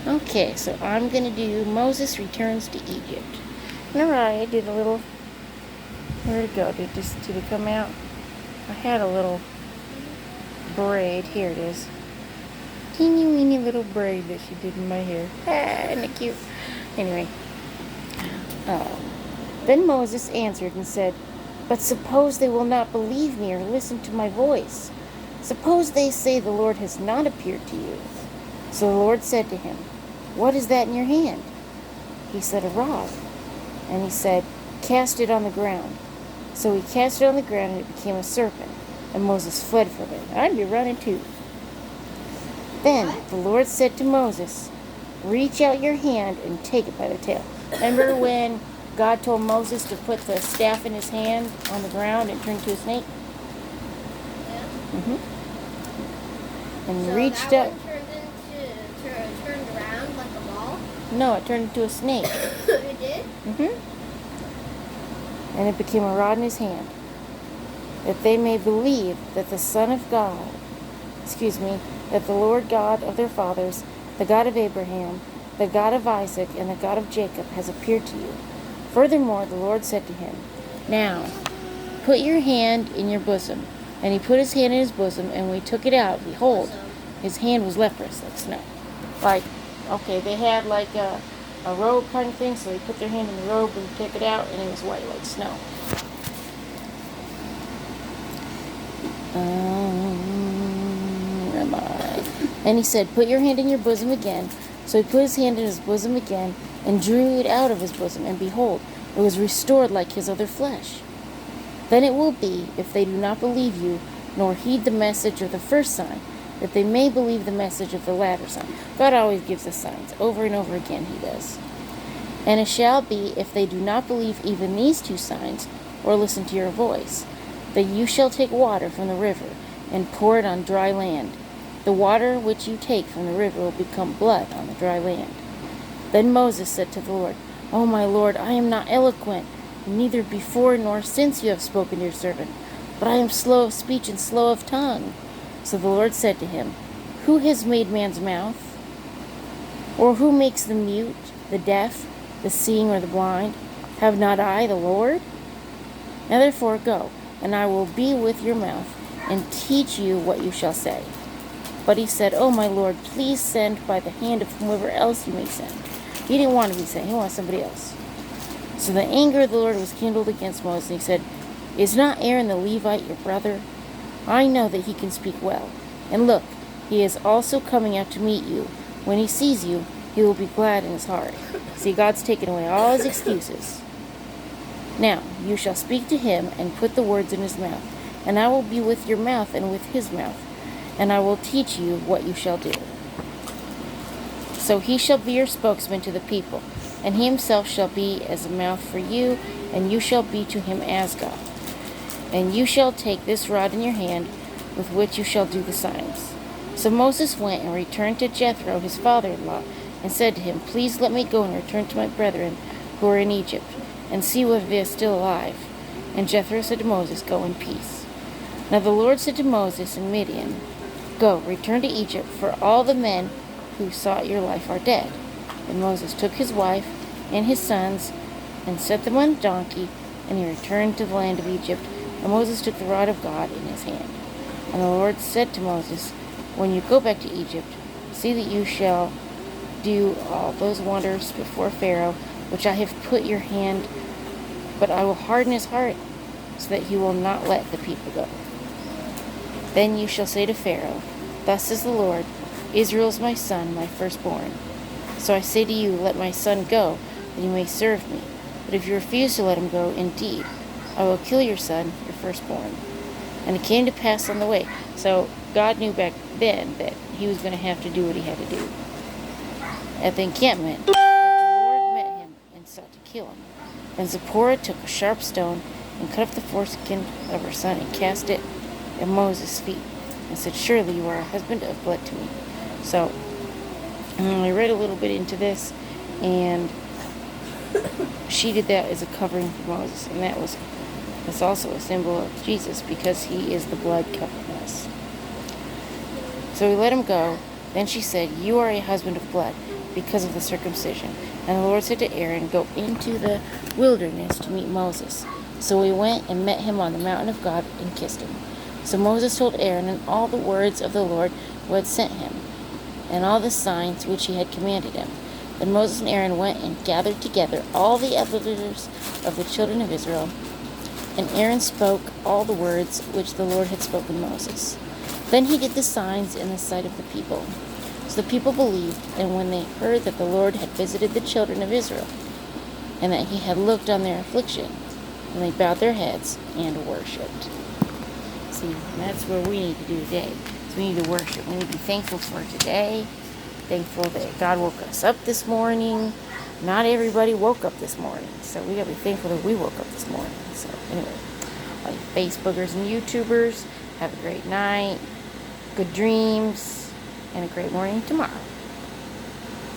Okay, so I'm going to do Moses returns to Egypt. Remember I did a little, where'd it go? Did it come out? I had a little braid. Here it is. Teeny weeny little braid that she did in my hair. Ah, isn't it cute? Anyway. Then Moses answered and said, "But suppose they will not believe me or listen to my voice. Suppose they say the Lord has not appeared to you." So the Lord said to him, "What is that in your hand?" He said, "A rod." And he said, "Cast it on the ground." So he cast it on the ground, and it became a serpent. And Moses fled from it. I'd be running too. Then the Lord said to Moses, "Reach out your hand and take it by the tail." Remember when God told Moses to put the staff in his hand on the ground and turn into a snake? Yeah. And so reached that up. one turned around like a ball? No, it turned into a snake. It did? And it became a rod in his hand, that they may believe that the Son of God, that the Lord God of their fathers, the God of Abraham, the God of Isaac, and the God of Jacob has appeared to you. Furthermore, the Lord said to him, "Now, put your hand in your bosom." And he put his hand in his bosom, and when he took it out, behold, his hand was leprous like snow. They had like a robe kind of thing, so they put their hand in the robe and took it out, and it was white like snow. Where am I? And he said, "Put your hand in your bosom again." So he put his hand in his bosom again, and drew it out of his bosom, and behold, it was restored like his other flesh. Then it will be, if they do not believe you, nor heed the message of the first sign, that they may believe the message of the latter sign. God always gives us signs. Over and over again he does. And it shall be, if they do not believe even these two signs, or listen to your voice, that you shall take water from the river, and pour it on dry land. The water which you take from the river will become blood on the dry land. Then Moses said to the Lord, "O my Lord, I am not eloquent, neither before nor since you have spoken to your servant, but I am slow of speech and slow of tongue." So the Lord said to him, "Who has made man's mouth? Or who makes the mute, the deaf, the seeing, or the blind? Have not I, the Lord? Now therefore go, and I will be with your mouth, and teach you what you shall say." But he said, "O my Lord, please send by the hand of whomever else you may send." He didn't want to be sent. He wanted somebody else. So the anger of the Lord was kindled against Moses, and he said, "Is not Aaron the Levite your brother? I know that he can speak well. And look, he is also coming out to meet you. When he sees you, he will be glad in his heart." See, God's taken away all his excuses. "Now you shall speak to him and put the words in his mouth, and I will be with your mouth and with his mouth, and I will teach you what you shall do. So he shall be your spokesman to the people, and he himself shall be as a mouth for you, and you shall be to him as God. And you shall take this rod in your hand, with which you shall do the signs." So Moses went and returned to Jethro, his father-in-law, and said to him, "Please let me go and return to my brethren who are in Egypt, and see whether they are still alive." And Jethro said to Moses, "Go in peace." Now the Lord said to Moses in Midian, "Go, return to Egypt, for all the men who sought your life are dead." And Moses took his wife and his sons, and set them on a donkey, and he returned to the land of Egypt. And Moses took the rod of God in his hand. And the Lord said to Moses, "When you go back to Egypt, see that you shall do all those wonders before Pharaoh, which I have put your hand, but I will harden his heart, so that he will not let the people go. Then you shall say to Pharaoh, 'Thus says the Lord, Israel is my son, my firstborn. So I say to you, let my son go, that he may serve me. But if you refuse to let him go, indeed, I will kill your son, your firstborn.'" And it came to pass on the way. So God knew back then that he was going to have to do what he had to do. At the encampment, that the Lord met him and sought to kill him. And Zipporah took a sharp stone and cut off the foreskin of her son and cast it at Moses' feet, and said, "Surely you are a husband of blood to me." So I read a little bit into this, and she did that as a covering for Moses, and that's also a symbol of Jesus, because he is the blood covering us. So he let him go. Then she said, "You are a husband of blood." because of the circumcision. And the Lord said to Aaron, Go into the wilderness to meet Moses. So he went and met him on the mountain of God and kissed him. So Moses told Aaron and all the words of the Lord who had sent him, and all the signs which he had commanded him. Then Moses and Aaron went and gathered together all the elders of the children of Israel, and Aaron spoke all the words which the Lord had spoken to Moses. Then he did the signs in the sight of the people. So the people believed, and when they heard that the Lord had visited the children of Israel, and that he had looked on their affliction, and they bowed their heads and worshipped. See, that's what we need to do today. So we need to worship. We need to be thankful for today. Thankful that God woke us up this morning. Not everybody woke up this morning, so we gotta be thankful that we woke up this morning. So anyway, all you Facebookers and YouTubers, have a great night, good dreams, and a great morning tomorrow.